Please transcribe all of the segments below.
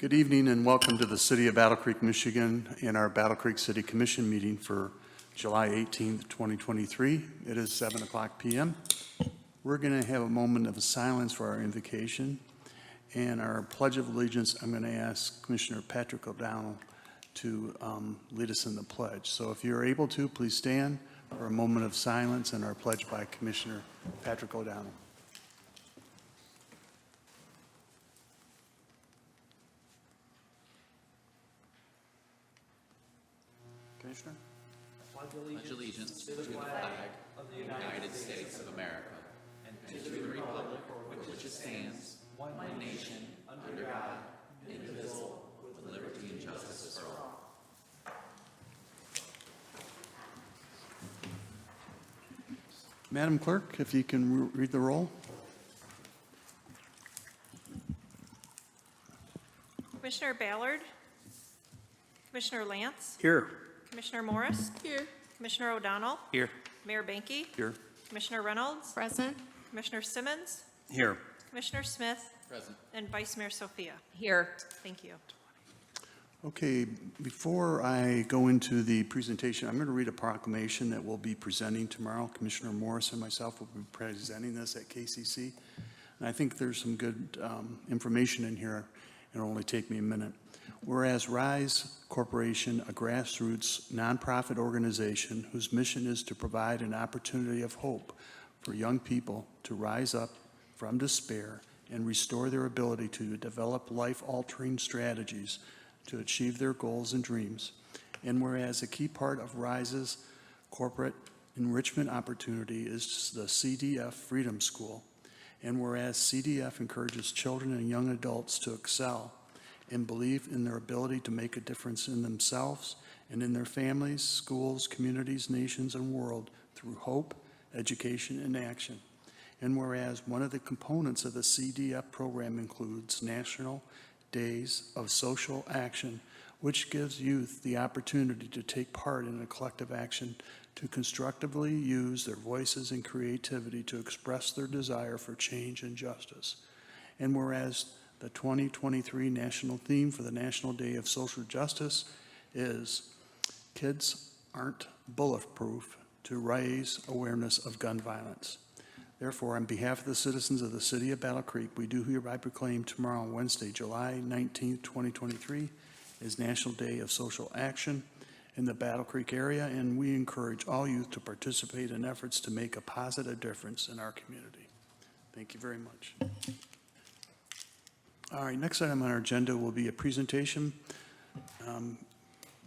Good evening and welcome to the City of Battle Creek, Michigan and our Battle Creek City Commission meeting for July 18th, 2023. It is 7 o'clock p.m. We're going to have a moment of silence for our invocation and our Pledge of Allegiance. I'm going to ask Commissioner Patrick O'Donnell to lead us in the pledge. So if you're able to, please stand for a moment of silence and our pledge by Commissioner Patrick O'Donnell. Commissioner? Pledge allegiance to the flag of the United States of America and to the republic for which it stands, one nation, under God, indivisible, with liberty and justice for all. Madam Clerk, if you can read the roll. Commissioner Ballard. Commissioner Lance. Here. Commissioner Morris. Here. Commissioner O'Donnell. Here. Mayor Banky. Here. Commissioner Reynolds. Present. Commissioner Simmons. Here. Commissioner Smith. Present. And Vice Mayor Sophia. Here. Thank you. Okay, before I go into the presentation, I'm going to read a proclamation that we'll be presenting tomorrow. Commissioner Morris and myself will be presenting this at KCC. And I think there's some good information in here. It'll only take me a minute. Whereas RISE Corporation, a grassroots nonprofit organization whose mission is to provide an opportunity of hope for young people to rise up from despair and restore their ability to develop life-altering strategies to achieve their goals and dreams. And whereas a key part of RISE's corporate enrichment opportunity is the CDF Freedom School. And whereas CDF encourages children and young adults to excel and believe in their ability to make a difference in themselves and in their families, schools, communities, nations, and world through hope, education, and action. And whereas one of the components of the CDF program includes National Days of Social Action, which gives youth the opportunity to take part in a collective action to constructively use their voices and creativity to express their desire for change and justice. And whereas the 2023 national theme for the National Day of Social Justice is Kids Aren't Bulletproof, to raise awareness of gun violence. Therefore, on behalf of the citizens of the City of Battle Creek, we do hereby proclaim tomorrow, Wednesday, July 19th, 2023, is National Day of Social Action in the Battle Creek area, and we encourage all youth to participate in efforts to make a positive difference in our community. Thank you very much. All right, next item on our agenda will be a presentation.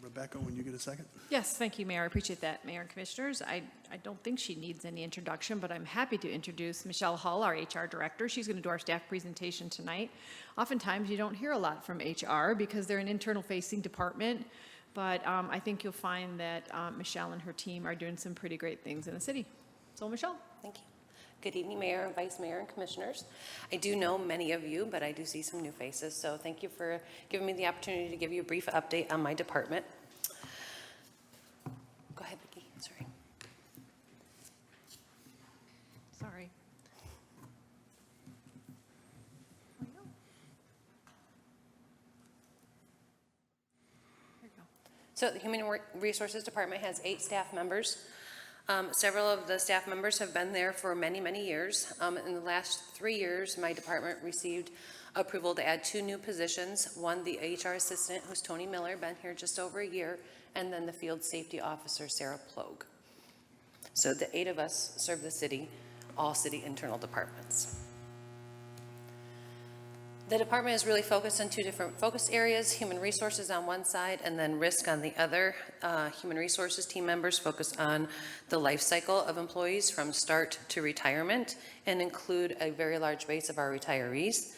Rebecca, when you get a second. Yes, thank you, Mayor. I appreciate that, Mayor and Commissioners. I don't think she needs any introduction, but I'm happy to introduce Michelle Hull, our HR Director. She's going to do our staff presentation tonight. Oftentimes, you don't hear a lot from HR because they're an internal-facing department, but I think you'll find that Michelle and her team are doing some pretty great things in the city. So, Michelle. Thank you. Good evening, Mayor, Vice Mayor, and Commissioners. I do know many of you, but I do see some new faces, so thank you for giving me the opportunity to give you a brief update on my department. Go ahead, Vicki. Sorry. Sorry. So the Human Resources Department has 8 staff members. Several of the staff members have been there for many, many years. In the last 3 years, my department received approval to add 2 new positions. One, the HR assistant, who's Tony Miller, been here just over a year, and then the field safety officer, Sarah Plogue. So the 8 of us serve the city, all city internal departments. The department is really focused on 2 different focus areas, human resources on one side and then risk on the other. Human resources team members focus on the life cycle of employees from start to retirement and include a very large base of our retirees.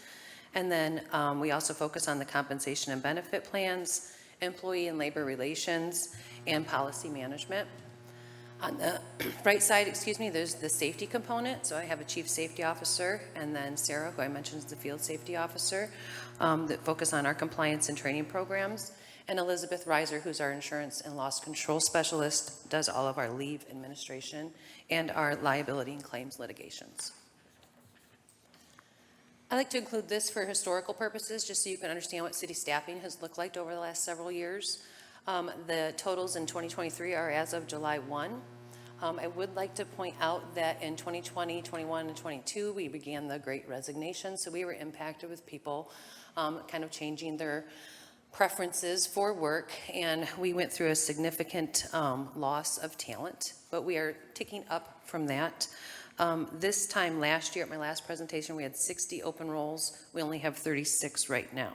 And then we also focus on the compensation and benefit plans, employee and labor relations, and policy management. On the right side, there's the safety component. So I have a chief safety officer, and then Sarah, who I mentioned is the field safety officer, that focus on our compliance and training programs. And Elizabeth Reiser, who's our insurance and loss control specialist, does all of our leave administration and our liability and claims litigations. I like to include this for historical purposes, just so you can understand what city staffing has looked like over the last several years. The totals in 2023 are as of July 1. I would like to point out that in 2020, 21, and 22, we began the Great Resignation, so we were impacted with people kind of changing their preferences for work, and we went through a significant loss of talent, but we are ticking up from that. This time last year, at my last presentation, we had 60 open roles. We only have 36 right now.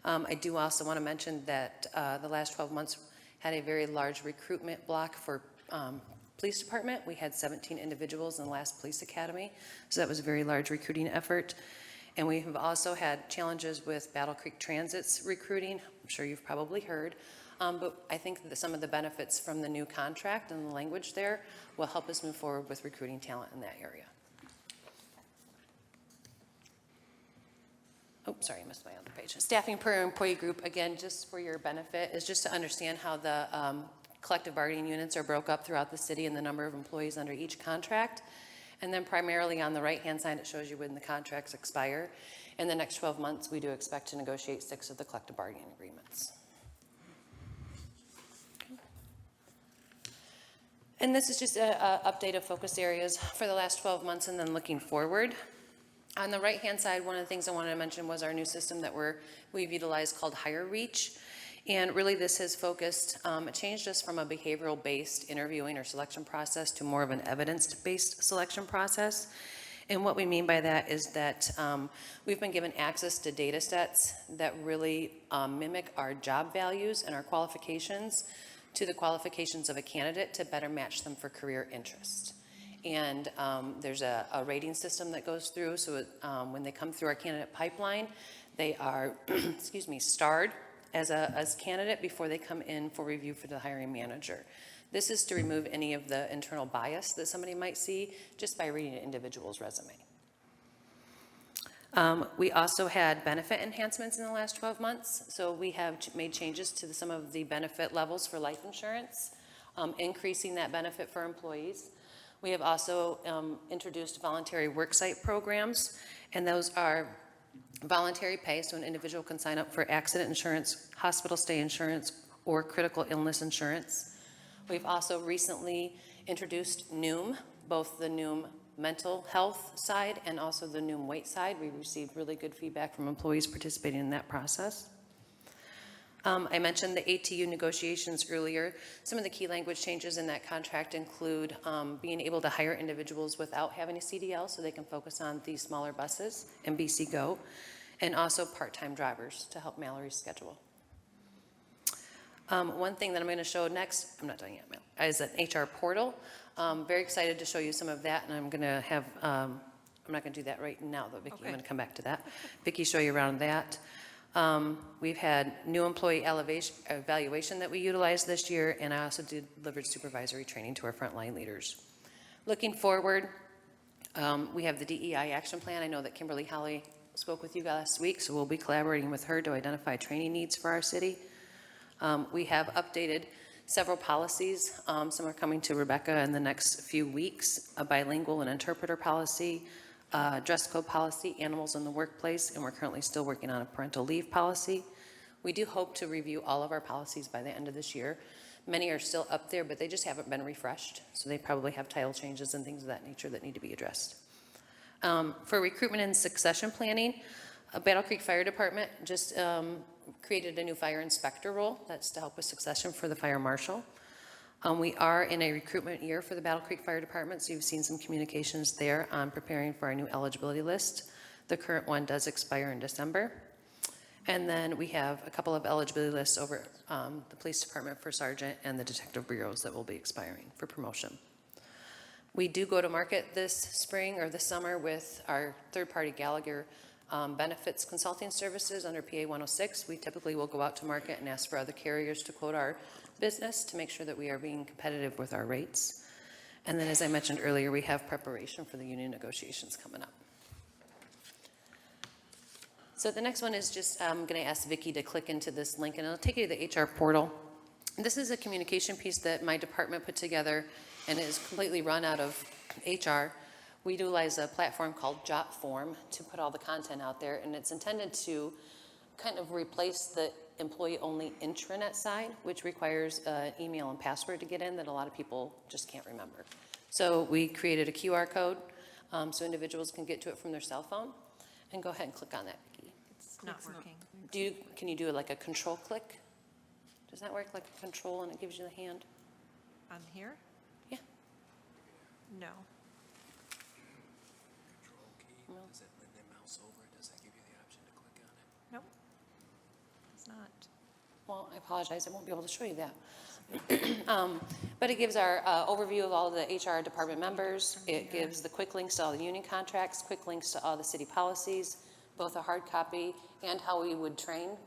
I do also want to mention that the last 12 months had a very large recruitment block for police department. We had 17 individuals in the last police academy, so that was a very large recruiting effort. And we have also had challenges with Battle Creek Transit's recruiting. I'm sure you've probably heard. But I think that some of the benefits from the new contract and the language there will help us move forward with recruiting talent in that area. Oh, sorry, I missed my other page. Staffing per employee group, again, just for your benefit, is just to understand how the collective bargaining units are broke up throughout the city and the number of employees under each contract. And then primarily on the right-hand side, it shows you when the contracts expire. In the next 12 months, we do expect to negotiate 6 of the collective bargaining agreements. And this is just an update of focus areas for the last 12 months and then looking forward. On the right-hand side, one of the things I wanted to mention was our new system that we've utilized called Hire Reach. And really this has focused, it changed us from a behavioral-based interviewing or selection process to more of an evidence-based selection process. And what we mean by that is that we've been given access to data sets that really mimic our job values and our qualifications to the qualifications of a candidate to better match them for career interest. And there's a rating system that goes through, so when they come through our candidate pipeline, they are, excuse me, starred as candidate before they come in for review for the hiring manager. This is to remove any of the internal bias that somebody might see just by reading an individual's resume. We also had benefit enhancements in the last 12 months. So we have made changes to some of the benefit levels for life insurance, increasing that benefit for employees. We have also introduced voluntary worksite programs, and those are voluntary pay, so an individual can sign up for accident insurance, hospital stay insurance, or critical illness insurance. We've also recently introduced Noom, both the Noom mental health side and also the Noom weight side. We received really good feedback from employees participating in that process. I mentioned the ATU negotiations earlier. Some of the key language changes in that contract include being able to hire individuals without having a CDL so they can focus on these smaller buses and BC Go, and also part-time drivers to help Mallory's schedule. One thing that I'm going to show next, I'm not done yet, is an HR portal. Very excited to show you some of that, and I'm going to have, I'm not going to do that right now, though, Vicki. Okay. I'm going to come back to that. Vicki, show you around that. We've had new employee evaluation that we utilized this year, and I also delivered supervisory training to our frontline leaders. Looking forward, we have the DEI action plan. I know that Kimberly Holly spoke with you last week, so we'll be collaborating with her to identify training needs for our city. We have updated several policies. Some are coming to Rebecca in the next few weeks, a bilingual and interpreter policy, dress code policy, animals in the workplace, and we're currently still working on a parental leave policy. We do hope to review all of our policies by the end of this year. Many are still up there, but they just haven't been refreshed, so they probably have title changes and things of that nature that need to be addressed. For recruitment and succession planning, Battle Creek Fire Department just created a new fire inspector role. That's to help with succession for the fire marshal. We are in a recruitment year for the Battle Creek Fire Department, so you've seen some communications there on preparing for our new eligibility list. The current one does expire in December. And then we have a couple of eligibility lists over the police department for sergeant and the detective bureaus that will be expiring for promotion. We do go to market this spring or this summer with our third-party Gallagher benefits consulting services under PA 106. We typically will go out to market and ask for other carriers to quote our business to make sure that we are being competitive with our rates. And then, as I mentioned earlier, we have preparation for the union negotiations coming up. So the next one is just, I'm going to ask Vicki to click into this link, and it'll take you to the HR portal. This is a communication piece that my department put together and is completely run out of HR. We utilize a platform called JotForm to put all the content out there, and it's intended to kind of replace the employee-only intranet side, which requires an email and password to get in that a lot of people just can't remember. So we created a QR code so individuals can get to it from their cell phone, and go ahead and click on that, Vicki. It's not working. Can you do it like a control click? Does that work like a control and it gives you the hand? On here? Yeah. No. Control key, does it when they mouse over, does that give you the option to click on it? Nope. It's not. Well, I apologize, I won't be able to show you that. But it gives our overview of all the HR department members. It gives the quick links to all the union contracts, quick links to all the city policies, both a hard copy and how we would train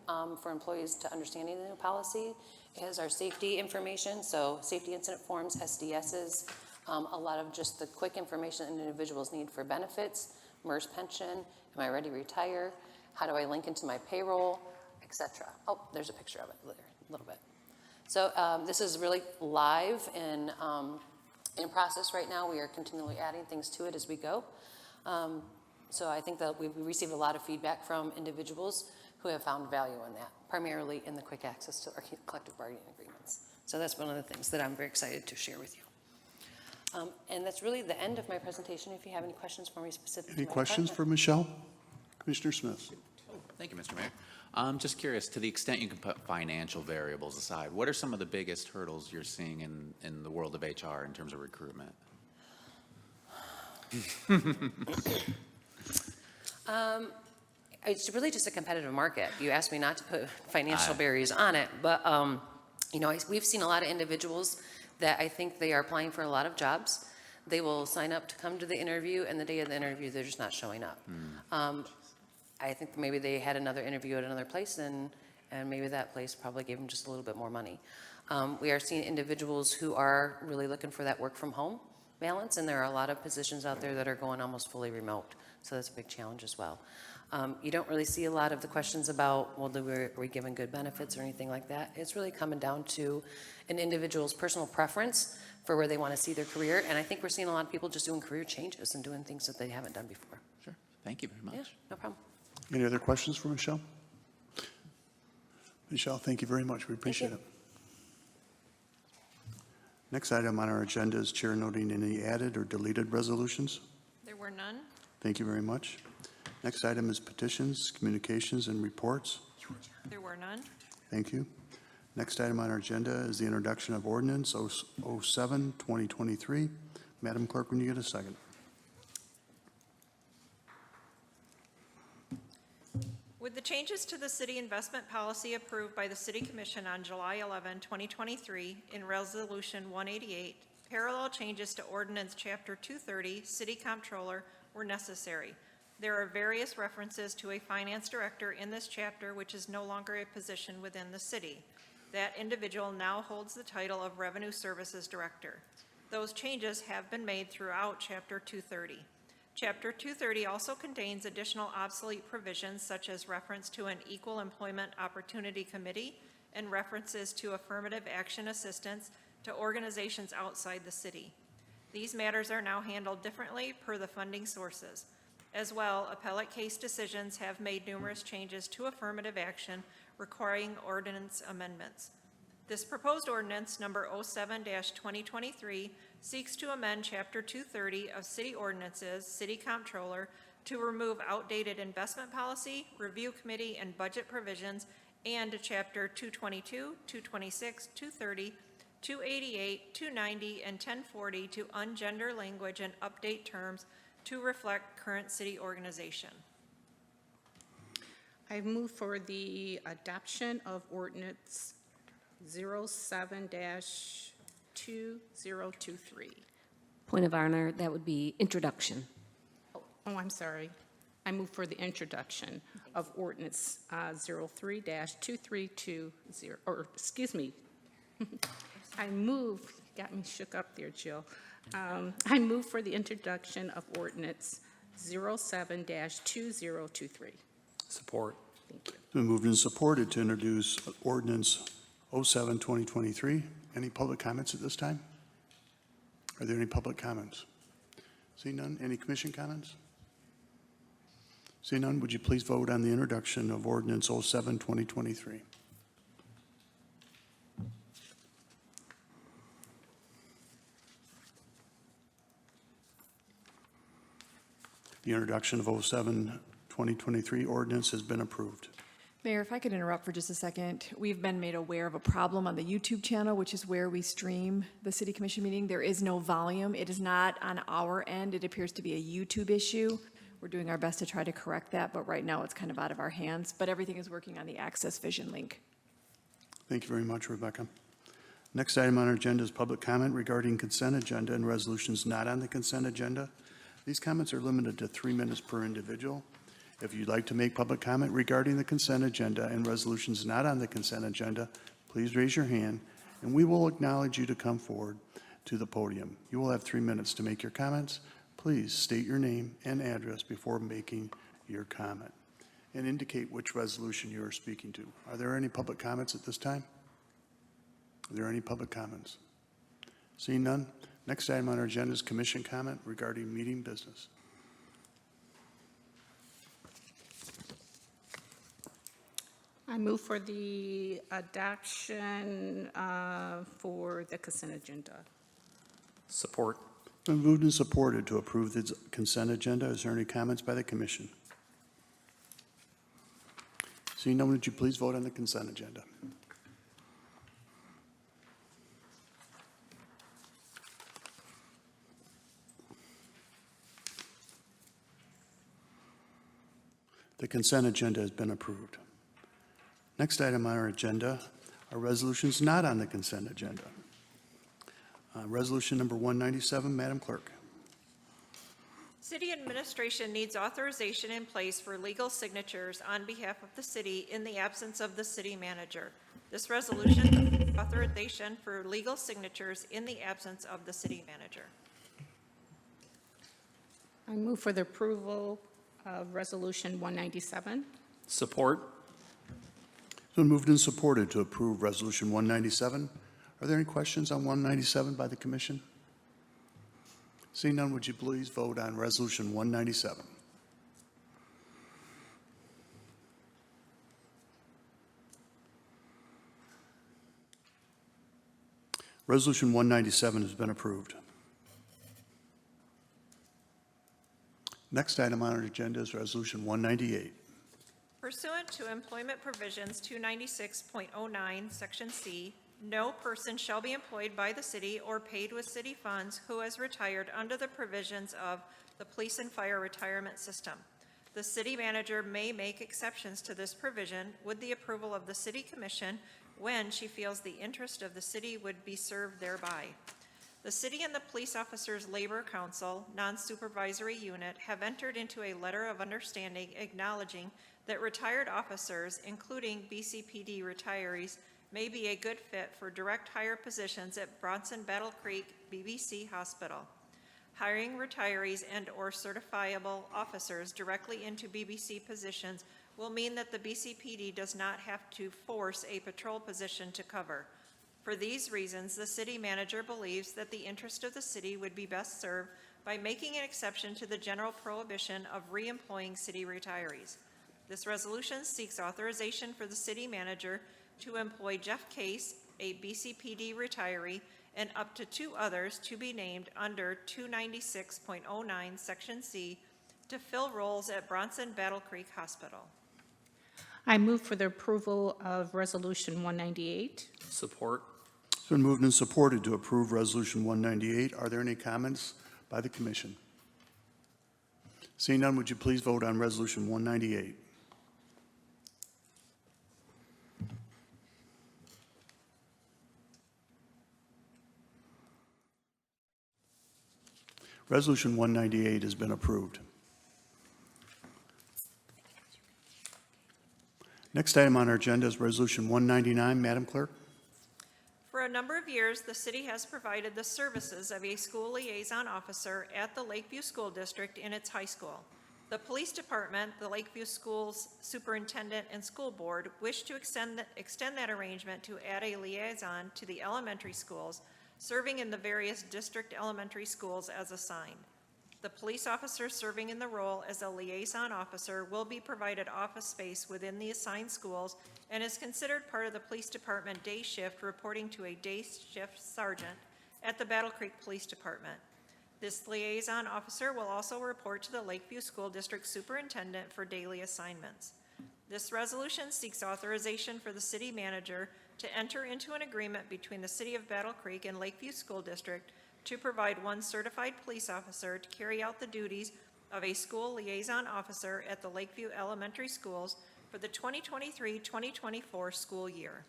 for employees to understanding the new policy. It has our safety information, so safety incident forms, SDSs, a lot of just the quick information that individuals need for benefits, MERS pension, am I ready to retire, how do I link into my payroll, etc. Oh, there's a picture of it there, a little bit. So this is really live and in process right now. We are continually adding things to it as we go. So I think that we've received a lot of feedback from individuals who have found value in that, primarily in the quick access to our collective bargaining agreements. So that's one of the things that I'm very excited to share with you. And that's really the end of my presentation. If you have any questions for me specifically. Any questions for Michelle? Commissioner Smith? Thank you, Mr. Mayor. I'm just curious, to the extent you can put financial variables aside, what are some of the biggest hurdles you're seeing in the world of HR in terms of recruitment? It's really just a competitive market. You asked me not to put financial barriers on it, but you know, we've seen a lot of individuals that I think they are applying for a lot of jobs. They will sign up to come to the interview, and the day of the interview, they're just not showing up. I think maybe they had another interview at another place, and maybe that place probably gave them just a little bit more money. We are seeing individuals who are really looking for that work from home balance, and there are a lot of positions out there that are going almost fully remote, so that's a big challenge as well. You don't really see a lot of the questions about, well, are we given good benefits or anything like that. It's really coming down to an individual's personal preference for where they want to see their career, and I think we're seeing a lot of people just doing career changes and doing things that they haven't done before. Sure. Thank you very much. Yeah, no problem. Any other questions for Michelle? Michelle, thank you very much. We appreciate it. Next item on our agenda is chair noting any added or deleted resolutions. There were none. Thank you very much. Next item is petitions, communications, and reports. There were none. Thank you. Next item on our agenda is the introduction of ordinance 07, 2023. Madam Clerk, when you get a second. With the changes to the city investment policy approved by the City Commission on July 11, 2023, in Resolution 188, parallel changes to Ordinance Chapter 230, City Comptroller, were necessary. There are various references to a finance director in this chapter, which is no longer a position within the city. That individual now holds the title of Revenue Services Director. Those changes have been made throughout Chapter 230. Chapter 230 also contains additional obsolete provisions such as reference to an Equal Employment Opportunity Committee and references to affirmative action assistance to organizations outside the city. These matters are now handled differently per the funding sources. As well, appellate case decisions have made numerous changes to affirmative action requiring ordinance amendments. This proposed ordinance, number 07-2023, seeks to amend Chapter 230 of City Ordinances, City Comptroller, to remove outdated investment policy, review committee, and budget provisions, and Chapter 222, 226, 230, 288, 290, and 1040 to ungender language and update terms to reflect current city organization. I move for the adoption of ordinance 07-2023. Point of honor, that would be introduction. Oh, I'm sorry. I move for the introduction of ordinance 03-2320, or excuse me. I move, got me shook up there, Jill. I move for the introduction of ordinance 07-2023. Support. Thank you. It's been moved and supported to introduce ordinance 07, 2023. Any public comments at this time? Are there any public comments? Seeing none, any commission comments? Seeing none, would you please vote on the introduction of ordinance 07, 2023? The introduction of 07, 2023 ordinance has been approved. Mayor, if I could interrupt for just a second. We've been made aware of a problem on the YouTube channel, which is where we stream the city commission meeting. There is no volume. It is not on our end. It appears to be a YouTube issue. We're doing our best to try to correct that, but right now it's kind of out of our hands. But everything is working on the AccessVision link. Thank you very much, Rebecca. Next item on our agenda is public comment regarding consent agenda and resolutions not on the consent agenda. These comments are limited to 3 minutes per individual. If you'd like to make public comment regarding the consent agenda and resolutions not on the consent agenda, please raise your hand, and we will acknowledge you to come forward to the podium. You will have 3 minutes to make your comments. Please state your name and address before making your comment, and indicate which resolution you are speaking to. Are there any public comments at this time? Are there any public comments? Seeing none, next item on our agenda is commission comment regarding meeting business. I move for the adoption for the consent agenda. Support. Been moved and supported to approve the consent agenda. Is there any comments by the commission? Seeing none, would you please vote on the consent agenda? The consent agenda has been approved. Next item on our agenda are resolutions not on the consent agenda. Resolution number 197, Madam Clerk. City administration needs authorization in place for legal signatures on behalf of the city in the absence of the city manager. This resolution authorization for legal signatures in the absence of the city manager. I move for the approval of Resolution 197. Support. It's been moved and supported to approve Resolution 197. Are there any questions on 197 by the commission? Seeing none, would you please vote on Resolution 197? Resolution 197 has been approved. Next item on our agenda is Resolution 198. Pursuant to Employment Provisions 296.09, Section C, no person shall be employed by the city or paid with city funds who has retired under the provisions of the Police and Fire Retirement System. The city manager may make exceptions to this provision with the approval of the city commission when she feels the interest of the city would be served thereby. The city and the Police Officers Labor Council, non-supervisory unit, have entered into a letter of understanding acknowledging that retired officers, including BCPD retirees, may be a good fit for direct hire positions at Bronson Battle Creek BBC Hospital. Hiring retirees and/or certifiable officers directly into BBC positions will mean that the BCPD does not have to force a patrol position to cover. For these reasons, the city manager believes that the interest of the city would be best served by making an exception to the general prohibition of re-employing city retirees. This resolution seeks authorization for the city manager to employ Jeff Case, a BCPD retiree, and up to 2 others to be named under 296.09 Section C to fill roles at Bronson Battle Creek Hospital. I move for the approval of Resolution 198. Support. It's been moved and supported to approve Resolution 198. Are there any comments by the commission? Seeing none, would you please vote on Resolution 198? Resolution 198 has been approved. Next item on our agenda is Resolution 199. Madam Clerk. For a number of years, the city has provided the services of a school liaison officer at the Lakeview School District in its high school. The police department, the Lakeview Schools Superintendent, and School Board wish to extend that arrangement to add a liaison to the elementary schools, serving in the various district elementary schools as assigned. The police officer serving in the role as a liaison officer will be provided office space within the assigned schools and is considered part of the police department day shift, reporting to a day shift sergeant at the Battle Creek Police Department. This liaison officer will also report to the Lakeview School District Superintendent for daily assignments. This resolution seeks authorization for the city manager to enter into an agreement between the City of Battle Creek and Lakeview School District to provide one certified police officer to carry out the duties of a school liaison officer at the Lakeview Elementary Schools for the 2023-2024 school year.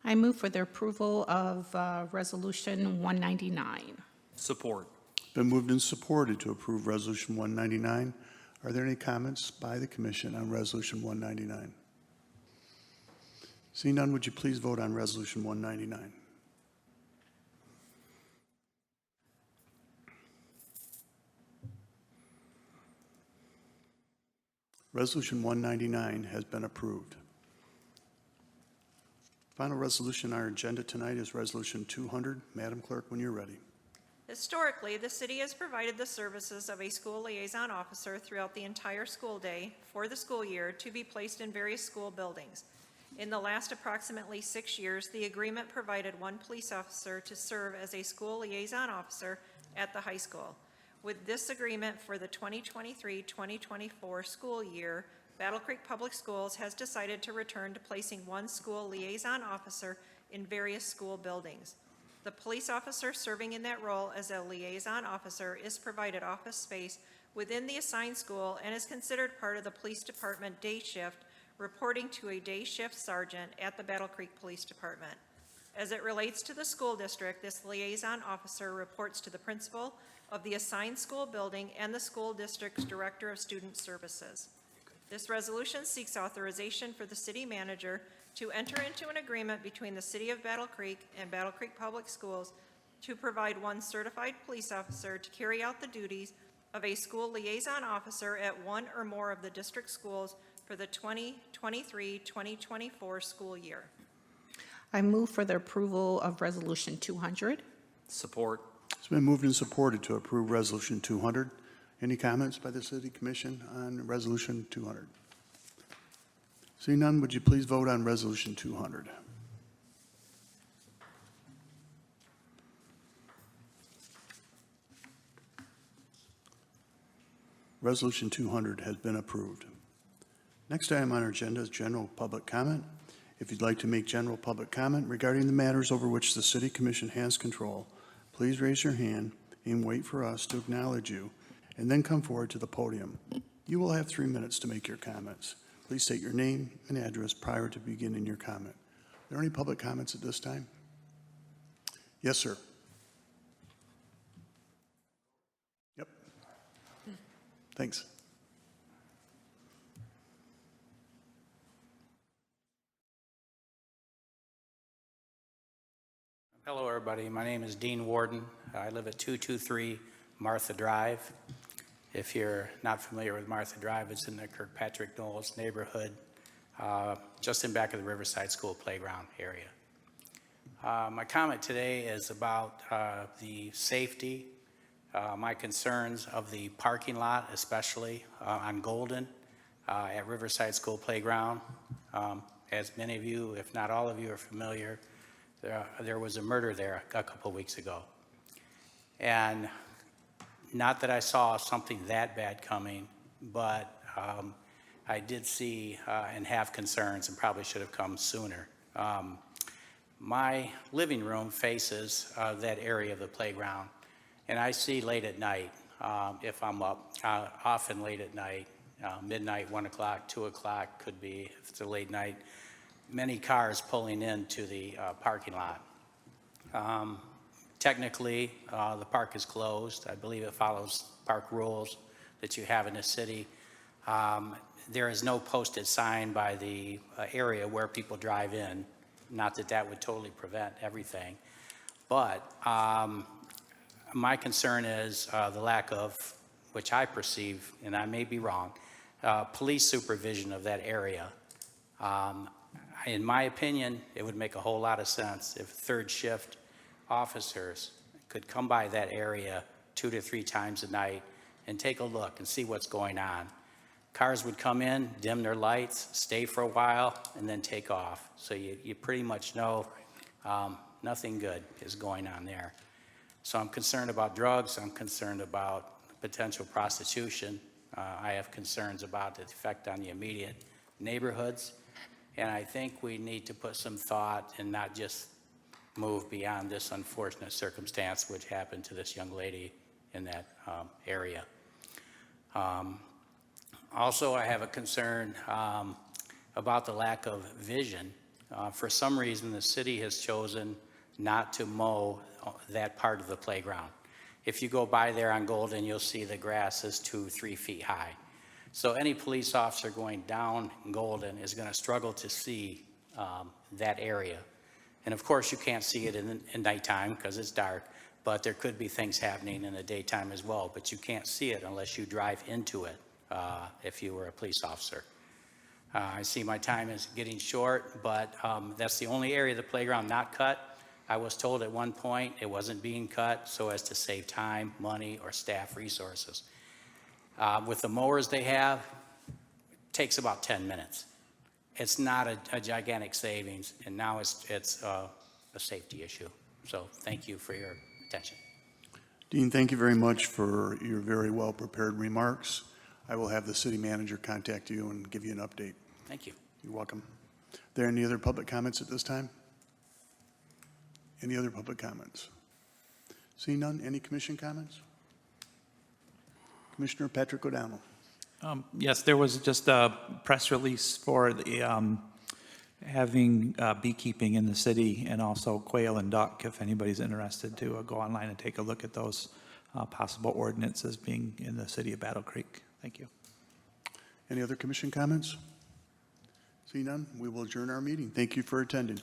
I move for the approval of Resolution 199. Support. Been moved and supported to approve Resolution 199. Are there any comments by the commission on Resolution 199? Seeing none, would you please vote on Resolution 199? Resolution 199 has been approved. Final resolution on our agenda tonight is Resolution 200. Madam Clerk, when you're ready. Historically, the city has provided the services of a school liaison officer throughout the entire school day for the school year to be placed in various school buildings. In the last approximately 6 years, the agreement provided one police officer to serve as a school liaison officer at the high school. With this agreement for the 2023-2024 school year, Battle Creek Public Schools has decided to return to placing one school liaison officer in various school buildings. The police officer serving in that role as a liaison officer is provided office space within the assigned school and is considered part of the police department day shift, reporting to a day shift sergeant at the Battle Creek Police Department. As it relates to the school district, this liaison officer reports to the principal of the assigned school building and the school district's director of student services. This resolution seeks authorization for the city manager to enter into an agreement between the City of Battle Creek and Battle Creek Public Schools to provide one certified police officer to carry out the duties of a school liaison officer at one or more of the district schools for the 2023-2024 school year. I move for the approval of Resolution 200. Support. It's been moved and supported to approve Resolution 200. Any comments by the City Commission on Resolution 200? Seeing none, would you please vote on Resolution 200? Resolution 200 has been approved. Next item on our agenda is general public comment. If you'd like to make general public comment regarding the matters over which the City Commission has control, please raise your hand and wait for us to acknowledge you, and then come forward to the podium. You will have 3 minutes to make your comments. Please state your name and address prior to beginning your comment. Are there any public comments at this time? Yes, sir. Yep. Thanks. Hello, everybody. My name is Dean Warden. I live at 223 Martha Drive. If you're not familiar with Martha Drive, it's in the Kirkpatrick Knowles neighborhood, just in back of the Riverside School playground area. My comment today is about the safety, my concerns of the parking lot, especially on Golden at Riverside School playground. As many of you, if not all of you, are familiar, there was a murder there a couple weeks ago. And not that I saw something that bad coming, but I did see and have concerns and probably should have come sooner. My living room faces that area of the playground, and I see late at night, if I'm up, often late at night, midnight, 1 o'clock, 2 o'clock could be, if it's a late night, many cars pulling into the parking lot. Technically, the park is closed. I believe it follows park rules that you have in the city. There is no posted sign by the area where people drive in. Not that that would totally prevent everything. But my concern is the lack of, which I perceive, and I may be wrong, police supervision of that area. In my opinion, it would make a whole lot of sense if third shift officers could come by that area 2 to 3 times a night and take a look and see what's going on. Cars would come in, dim their lights, stay for a while, and then take off. So you pretty much know nothing good is going on there. So I'm concerned about drugs. I'm concerned about potential prostitution. I have concerns about the effect on the immediate neighborhoods. And I think we need to put some thought and not just move beyond this unfortunate circumstance which happened to this young lady in that area. Also, I have a concern about the lack of vision. For some reason, the city has chosen not to mow that part of the playground. If you go by there on Golden, you'll see the grass is 2-3 feet high. So any police officer going down Golden is going to struggle to see that area. And of course, you can't see it in nighttime because it's dark, but there could be things happening in the daytime as well. But you can't see it unless you drive into it if you were a police officer. I see my time is getting short, but that's the only area of the playground not cut. I was told at one point it wasn't being cut so as to save time, money, or staff resources. With the mowers they have, it takes about 10 minutes. It's not a gigantic savings, and now it's a safety issue. So thank you for your attention. Dean, thank you very much for your very well-prepared remarks. I will have the city manager contact you and give you an update. Thank you. You're welcome. Are there any other public comments at this time? Any other public comments? Seeing none, any commission comments? Commissioner Patrick O'Donnell. Yes, there was just a press release for the having beekeeping in the city and also quail and duck, if anybody's interested to go online and take a look at those possible ordinances being in the city of Battle Creek. Thank you. Any other commission comments? Seeing none, we will adjourn our meeting. Thank you for attending.